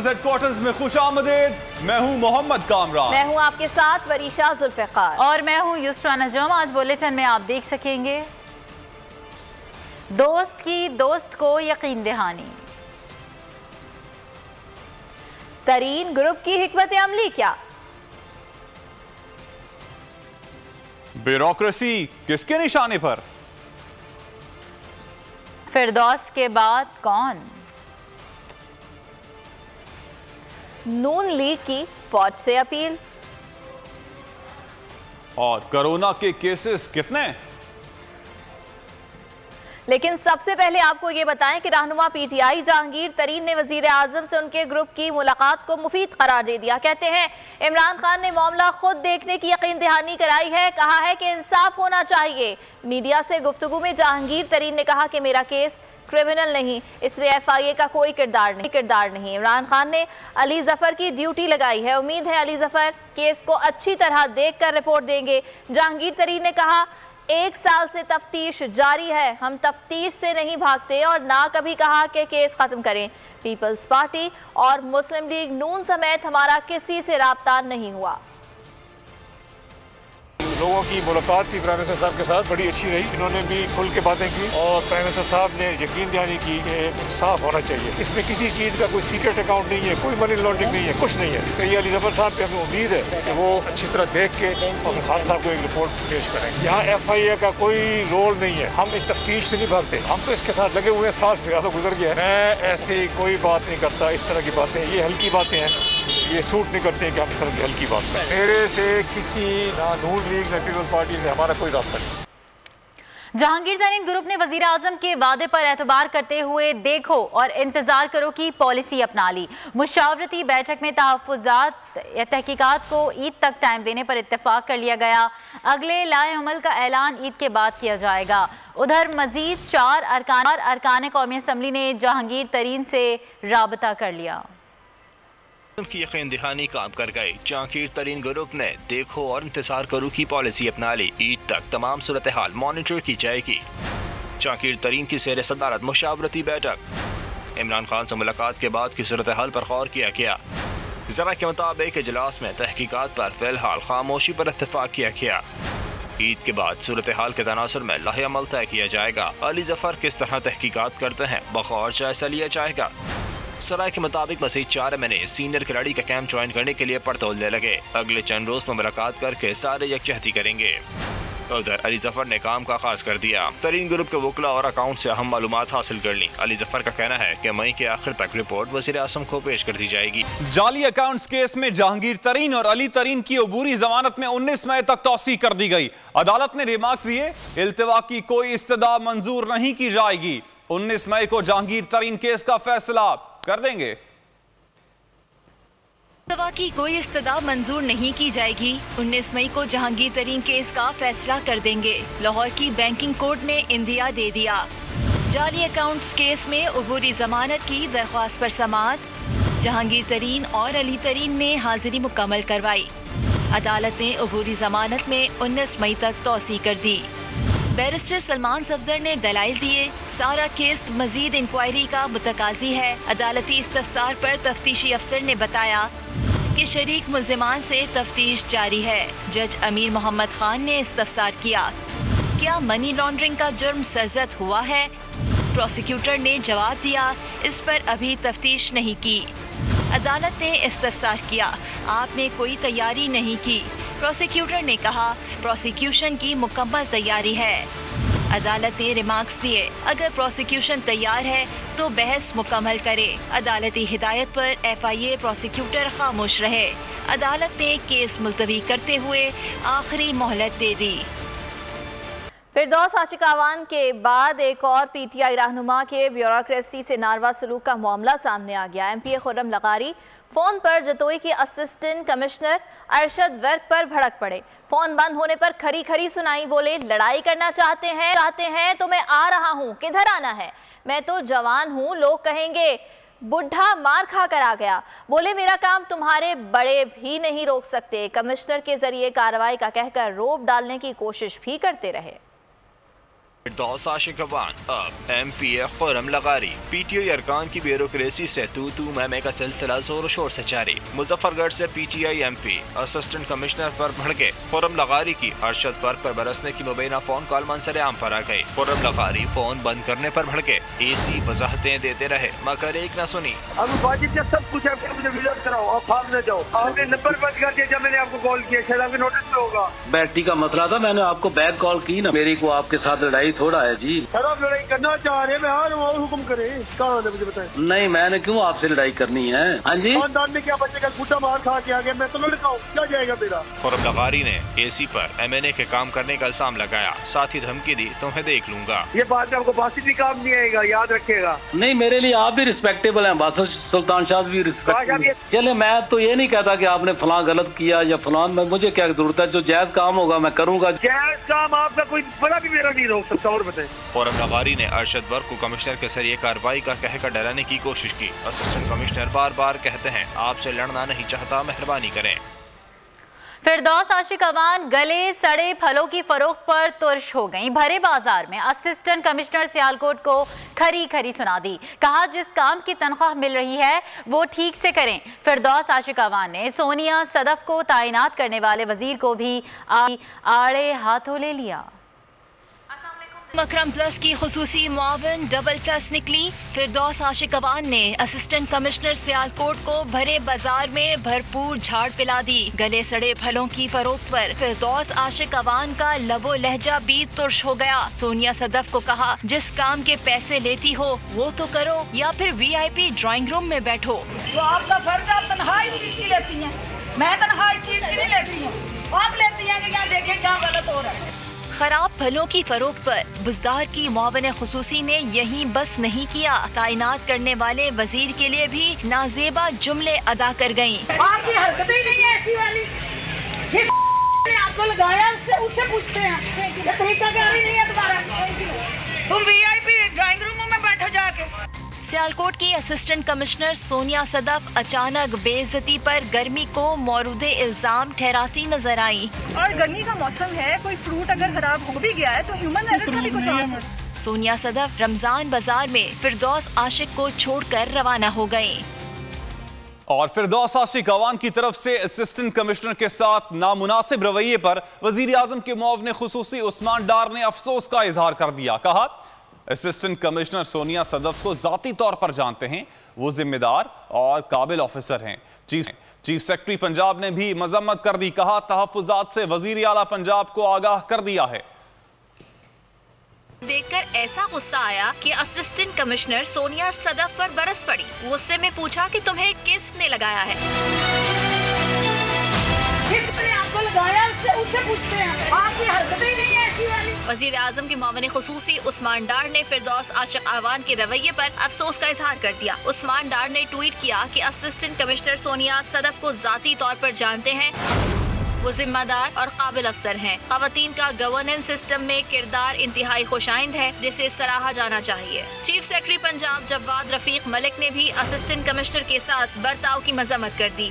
Headquarters में खुशामदीद। मैं हूं मोहम्मद कामरान। मैं हूं आपके साथ वरीशा जुल्फिकार और मैं हूं युसरा नजम। आज बुलेटिन में आप देख सकेंगे दोस्त की दोस्त को यकीन दहानी, तरीन ग्रुप की हिकमत अमली क्या, ब्यूरोक्रेसी किसके निशाने पर, फिरदौस के बाद कौन, नून लीग की फौज से अपील, और कोरोना के केसेस कितने। लेकिन सबसे पहले आपको ये बताएं कि रहनुमा पीटीआई जहांगीर तरीन ने वजीर आजम से उनके ग्रुप की मुलाकात को मुफीद करार दे दिया। कहते हैं इमरान खान ने मामला खुद देखने की यकीन दहानी कराई है, कहा है कि इंसाफ होना चाहिए। मीडिया से गुफ्तगू में जहांगीर तरीन ने कहा कि मेरा केस क्रिमिनल नहीं, इसमें एफआईए का कोई किरदार नहीं। इमरान खान ने अली जफर की ड्यूटी लगाई है, उम्मीद है अली जफर केस को अच्छी तरह देखकर रिपोर्ट देंगे। जहांगीर तरीन ने कहा 1 साल से तफ्तीश जारी है, हम तफ्तीश से नहीं भागते और ना कभी कहा कि केस खत्म करें। पीपल्स पार्टी और मुस्लिम लीग नून समेत हमारा किसी से राब्ता नहीं हुआ। लोगों की मुलाकात थी प्राइम मिनिस्टर साहब के साथ, बड़ी अच्छी रही। इन्होंने भी खुल के बातें की और प्राइम मिनिस्टर साहब ने यकीन दहानी की कि इंसाफ होना चाहिए। इसमें किसी चीज़ का कोई सीक्रेट अकाउंट नहीं है, कोई मनी लॉन्ड्रिंग नहीं है, कुछ नहीं है। तो ये अली जफर साहब पे हमें उम्मीद है कि वो अच्छी तरह देख के और खान साहब को एक रिपोर्ट पेश करेंगे। यहाँ FIA का कोई रोल नहीं है, हम एक तफ्तीश से नहीं भागते, हम तो इसके साथ लगे हुए हैं, 7 से ज़्यादा गुजर गया है। मैं ऐसी कोई बात नहीं करता, इस तरह की बातें ये हल्की बातें हैं, ये सूट नहीं करते हैं कि हम इस तरह की हल्की बात करें। मेरे से किसी ना नून लीग ना पीपल्स पार्टी से हमारा कोई रास्ता नहीं। जहांगीर तरीन ग्रुप ने वजीर आजम के वादे पर एतबार करते हुए देखो और इंतजार करो की पॉलिसी अपना ली। मुशावरती बैठक में तहफ़्फ़ुज़ात या तहकीकात को ईद तक टाइम देने पर इत्तेफाक कर लिया गया। अगले लाए अमल का ऐलान ईद के बाद किया जाएगा। उधर मजीद 4 अरकान कौमी असम्बली ने जहांगीर तरीन से राबता कर लिया। उनकी यकीन दहानी काम कर गई। जहांगीर तरीन ग्रुप ने देखो और इंतजार करो की पॉलिसी अपना ली। ईद तक तमाम सूरत हाल मॉनिटर की जाएगी। जहांगीर तरीन की सैर सदारत मुशावरती बैठक। इमरान खान से मुलाकात के बाद की सूरत हाल पर गौर किया गया। जरा के मुताबिक इजलास में तहकीकात पर फिलहाल खामोशी पर इत्तेफाक किया गया। ईद के बाद सूरत हाल के तनासुर में लाहे अमल तय किया जाएगा। अली जफर किस तरह तहकीकात करते हैं बगौर जायजा लिया जाएगा। सराय के मुताबिक मजीद 4 महीने सीनियर खिलाड़ी का कैंप ज्वाइन करने के लिए पड़तोलने लगे। अगले चंद रोज में मुलाकात करके सारे यकजहती करेंगे। उधर अली जफर ने काम का आगाज कर दिया। तरीन ग्रुप के वकला और अकाउंट से अहम मालूमात हासिल कर ली। अली जफर का कहना है कि मई के आखिर तक रिपोर्ट वज़ीर आज़म को पेश कर दी जाएगी। जाली अकाउंट्स केस में जहांगीर तरीन और अली तरीन की अबूरी जमानत में 19 मई तक तौसी कर दी गई। अदालत ने रिमार्क्स दिए, इल्तिवा की कोई इस्तदा मंजूर नहीं की जाएगी। 19 मई को जहांगीर तरीन केस का फैसला कर देंगे। इस्तवा की कोई इस्तदा मंजूर नहीं की जाएगी। 19 मई को जहांगीर तरीन केस का फैसला कर देंगे। लाहौर की बैंकिंग कोर्ट ने इंदिया दे दिया। जाली अकाउंट्स केस में अबूरी जमानत की दरख्वास्त पर समाअत। जहांगीर तरीन और अली तरीन ने हाजिरी मुकम्मल करवाई। अदालत ने अबूरी जमानत में 19 मई तक तौसी कर दी। बैरिस्टर सलमान सफदर ने दलाइल दिए। सारा केस मजीद इंक्वायरी का मुतकाजी है। अदालती इस्तफसार पर तफ्तीशी अफसर ने बताया कि शरीक मुल्जिमान से तफ्तीश जारी है। जज अमीर मोहम्मद खान ने इस्तफसार किया, क्या मनी लॉन्ड्रिंग का जुर्म सरजद हुआ है। प्रोसिक्यूटर ने जवाब दिया, इस पर अभी तफ्तीश नहीं की। अदालत ने इस्तफसार किया, आपने कोई तैयारी नहीं की। प्रोसिक्यूटर ने कहा, प्रोसिक्यूशन की मुकम्मल तैयारी है। अदालत ने रिमार्क्स दिए, अगर प्रोसिक्यूशन तैयार है तो बहस मुकम्मल करे। अदालती हिदायत पर FIA प्रोसिक्यूटर खामोश रहे। अदालत ने केस मुलतवी करते हुए आखिरी मोहलत दे दी। फिरदौस आशिकावान के बाद एक और PTI रहनुमा के ब्यूरोक्रेसी से नारवा सलूक का मामला सामने आ गया। MPA खुर्रम लगारी फोन पर जतोई के असिस्टेंट कमिश्नर अरशद वर्क पर भड़क पड़े। फोन बंद होने पर खरी खरी सुनाई, बोले लड़ाई करना चाहते हैं तो मैं आ रहा हूँ, किधर आना है, मैं तो जवान हूँ, लोग कहेंगे बुढ़ा मार खा कर आ गया। बोले मेरा काम तुम्हारे बड़े भी नहीं रोक सकते। कमिश्नर के जरिए कार्रवाई का कहकर रोब डालने की कोशिश भी करते रहे। फिरदौस आशिक अवान अब MPF खुर्रम लगारी। PTI अरकान की ब्यूरोक्रेसी से तू मैं का सिलसिला जोर शोर से जारी। मुजफ्फरगढ़ से PTI MP असिस्टेंट कमिश्नर पर भड़के। खुर्रम लगारी की अरशद वर्क पर बरसने की मुबैना फोन कॉल मंजर आम पर आ गई। खुर्रम लगारी फोन बंद करने पर भड़के। AC वजाहतें देते रहे मगर एक न सुनी। अब वाजिब जब सब कुछ है मुझे विजिट कराओ और भाग न जाओ। आपने नंबर बंद कर दिया जब मैंने आपको कॉल किया, शायद आपके नोटिस में होगा। बैटरी का मसला था, मैंने आपको बैक कॉल की ना। मेरी को आपके साथ लड़ाई थोड़ा है जी। सर आप लड़ाई करना चाह रहे हैं, मैं और हुक्म करे कहाँ है मुझे बताएं। नहीं मैंने क्यों आपसे लड़ाई करनी है? हाँ जी खानदान में क्या बच्चे का फूटा मार खा के आ गया, मैं तो लड़का हूँ, क्या जाएगा मेरा। खुर्रम लगारी ने AC पर MNA के काम करने का इल्जाम लगाया, साथ ही धमकी दी तुम्हें देख लूंगा। ये बात में आपको बासी भी काम नहीं आएगा, याद रखिएगा। नहीं मेरे लिए आप भी रिस्पेक्टेबल हैं, बादशाह सुल्तान शाह भी रिस्पेक्टेबल। चले मैं तो ये नहीं कहता कि आपने फलां गलत किया या फलां, मुझे क्या जरूरत है, जो जायज काम होगा मैं करूँगा। जायज काम आपका कोई बड़ा भी मेरा नहीं रोक सकता। और बताए खुर्रम लगारी ने अरशद वर्क को कमिश्नर के जरिए कार्रवाई का कहकर डराने की कोशिश की। असिस्टेंट कमिश्नर बार बार कहते हैं आपसे लड़ना नहीं चाहता, मेहरबानी करें। फिरदौस आशिक अवान गले सड़े फलों की फरोख्त पर तुर्श हो गई। भरे बाजार में असिस्टेंट कमिश्नर सियालकोट को खरी खरी सुना दी। कहा जिस काम की तनख्वाह मिल रही है वो ठीक से करें। फिरदौस आशिक अवान ने सोनिया सदफ को तैनात करने वाले वजीर को भी आड़े हाथों ले लिया। मकरम प्लस की खुसूसी मुआविन डबल प्लस निकली। फिरदौस आशिक अवान ने असिस्टेंट कमिश्नर सियालकोट को भरे बाजार में भरपूर झाड़ पिला दी। गले सड़े फलों की फरोख्त पर फिरदौस आशिक अवान का लबो लहजा भी तुर्श हो गया। सोनिया सदफ को कहा जिस काम के पैसे लेती हो वो तो करो या फिर VIP ड्राइंग रूम में बैठो। तो आपका फर्ज, आप तनख्वाह इस चीज की लेती हैं, मैं तनख्वाह इस चीज की नहीं लेती हूँ, आप लेती हैं कि यहाँ देखें क्या गलत हो रहा है। खराब फलों की फरोख्त पर बुजदार की मुआविन खुसूसी ने यहीं बस नहीं किया, तैनात करने वाले वजीर के लिए भी नाजेबा जुमले अदा कर गयी। आपकी हरकतें ही नहीं है ऐसी वाली, जिस आपको लगाया उससे पूछते हैं, ये तरीका क्या नहीं है तुम्हारा, तुम VIP ड्राइंग रूम में बैठो जाके। सियालकोट की असिस्टेंट कमिश्नर सोनिया सदफ अचानक बेइज्जती पर गर्मी को मौरूद इल्जाम ठहराती नजर आई। और गर्मी का मौसम है, कोई फ्रूट अगर खराब हो भी गया है तो ह्यूमन एरर का भी कुछ है। सोनिया सदफ रमजान बाजार में फिरदौस आशिक को छोड़कर रवाना हो गए। और फिरदौस आशिक अवान की तरफ से असिस्टेंट कमिश्नर के साथ नामुनासिब रवैये पर वजीर आजम के मुआविन खुसूसी उस्मान डार ने अफसोस का इजहार कर दिया। कहा असिस्टेंट कमिश्नर सोनिया सदफ को जाती तौर पर जानते हैं, वो जिम्मेदार और काबिल ऑफिसर हैं। चीफ सेक्रेटरी पंजाब ने भी मजम्मत कर दी। कहा तहफ्फुजात से वजीर आला पंजाब को आगाह कर दिया है। देखकर ऐसा गुस्सा आया कि असिस्टेंट कमिश्नर सोनिया सदफ पर बरस पड़ी। गुस्से में पूछा कि तुम्हें किसने लगाया है? किसने आपको लगाया उससे पूछते हैं, आपकी हरकतें ही नहीं है ऐसी वाली। वजीर आजम के मुआविन खुसूसी उस्मान डार ने फिरदौस आशिक अवान के रवैये पर अफसोस का इजहार कर दिया। उस्मान डार ने ट्वीट किया कि असिस्टेंट कमिश्नर सोनिया सदफ को जाती तौर पर जानते हैं, वो जिम्मेदार और काबिल अफसर हैं। खवातीन का गवर्नेंस सिस्टम में किरदार इंतहाई खुशाइंद है, जिसे सराहा जाना चाहिए। चीफ सेक्रेटरी पंजाब जवाद रफीक मलिक ने भी असिस्टेंट कमिश्नर के साथ बर्ताव की मजम्मत कर दी।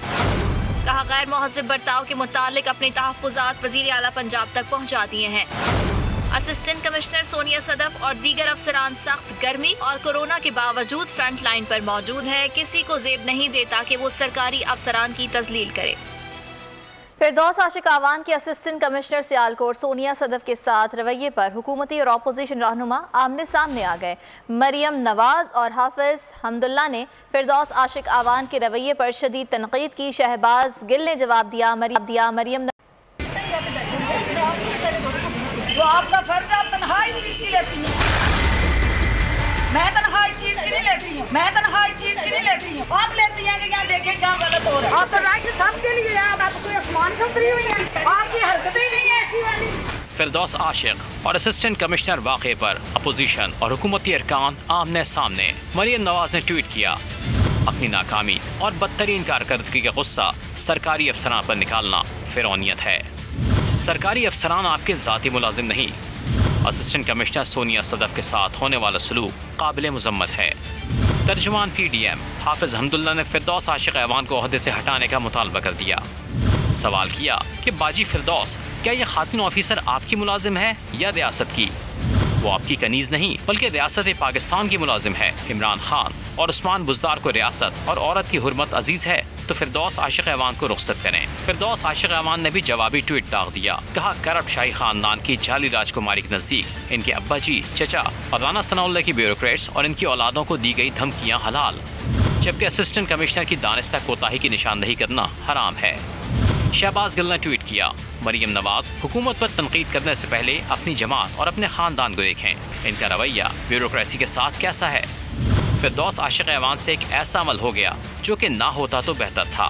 कहा गैर मुहज़्ज़ब बर्ताव के मुतालिक अपने तहफ़्फ़ुज़ात वज़ीर आला पंजाब तक पहुँचा दिए हैं। असिस्टेंट कमिश्नर सोनिया सदफ और दीगर अफसरान सख्त गर्मी और कोरोना के बावजूद फ्रंट लाइन पर मौजूद है। किसी को ज़ेब नहीं देता कि वो सरकारी अफसरान की तज़लील करे। फिरदौस आशिक अवान के असिस्टेंट कमिश्नर सियालकोट सोनिया सदफ के साथ रवैये पर हुकूमती और अपोजिशन रहनुमा आमने सामने आ गए। मरियम नवाज और हाफिज हमदुल्ला ने फिरदौस आशिक अवान के रवैये पर शदीद तनकीद की। शहबाज गिल ने जवाब दिया। मरियम तो आपका फर्ज, आप तनख्वाह इस चीज की लेती हैं, मैं तनख्वाह इस चीज की नहीं लेती हूँ, मैं तनख्वाह इस चीज की नहीं लेती हूँ, आप लेती हैं कि यहाँ देखें क्या गलत हो रहा है। आप तो राइट सबके लिए है, आप कोई आसमान से उतरी हुई है, आपकी हरकतें ही नहीं है ऐसी वाली। फिरदौस आशिक और असिस्टेंट कमिश्नर वाक़े पर अपोजिशन और हुकूमती अरकान आमने सामने। मरियम नवाज ने ट्वीट किया, अपनी नाकामी और बदतरीन कारकर्दगी का गुस्सा सरकारी अफसरान पर निकालना फिरौनियत है। सरकारी अफसरान आपके ज़ाती मुलाजिम नहीं। असिस्टेंट कमिश्नर सोनिया सदफ के साथ होने वाला सलूक काबिल मुज़म्मत है। तर्जुमान PDM हाफिज हमदुल्ला ने फिरदौस आशिक अवान को ओहदे से हटाने का मुतालबा कर दिया। सवाल किया कि बाजी फिरदौस, क्या यह खातिन ऑफिसर आपकी मुलाजिम है या रियासत की? वो आपकी कनीज नहीं बल्कि रियासत पाकिस्तान की मुलाजिम है। इमरान खान और उस्मान बुज़दार को रियासत और औरत की हुर्मत अजीज है तो फिरदौस आशिक ऐवान को रुखसत करें। फिरदौस आशिक ऐवान ने भी जवाबी ट्वीट दाग दिया। कहा, करप्ट शाही खानदान की जाली राजकुमारी के नजदीक इनके अब्बा जी, चचा और राना सनाउल्लाह की ब्यूरोक्रेट्स और इनकी औलादों को दी गई धमकियां हलाल, जबकि असिस्टेंट कमिश्नर की दानिस्ता कोताही की निशानदही करना हराम है। शहबाज गिल ने ट्वीट किया, मरियम नवाज हुकूमत पर तनकीद करने से पहले अपनी जमात और अपने खानदान को देखें, इनका रवैया ब्यूरोक्रेसी के साथ कैसा है। फिरदौस आशिक ऐवान से एक ऐसा अमल हो गया जो कि ना होता तो बेहतर था।